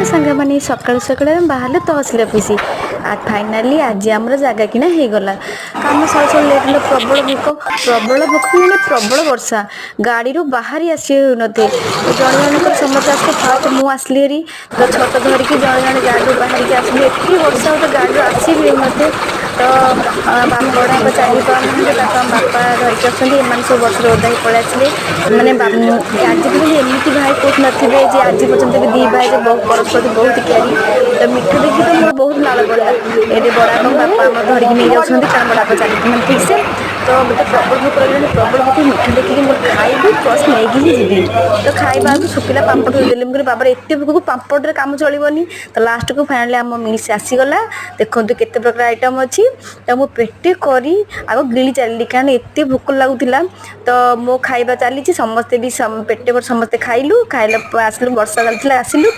Hello सांगा माने सकाळु सकाळु हम बाहरले तहसील office आ finally आज आमर जगह किना हो गला काम सब सब लेट लो प्रबल भूख माने प्रबल वर्षा गाड़ी रू बाहरी आसी नथे तो जण जण समस्या आसते फास्ट मु आसली हेरी तो छत धरिकी जण जण गाड़ी रू बाहर के आसली एती वर्षा होते गाड़ी रू आसी भी नथे तो बड़ा बापा चली पाना बापा धरिकी आसते एम सब वर्ष ओदा ही पलि आसले मैंने आज भी एमती भाई कौट नथिबे जे आज पर्यंत भी दी भाई बहुत परस्पर बहुत क्यारी तो मिठू देखी तो मोर बहुत लाल पड़ा ये बड़ा बापा आम धरिकी नहीं जाऊँ कारण बड़ा चली ठीक से तो मतलब प्रबल भूख लगे प्रबल भूख मिठू देखिए मोर खाइबी प्लस नहीं जी तो खाइबा शुखिला पापड़ देली मुझे बाबर एत भूख पापड़ काम चलनी तो लास्ट को फाइनाली आम मिस आसीगला देखो केते प्रकार आइटम अच्छी तो मु पेटे करी आग गिली चलि कारण एत भूख लगुला तो मो खाइबा चली समस्ते भी पेटे पर समस्ते खाइलु खाइला आसलु वर्षा चलता आसलु।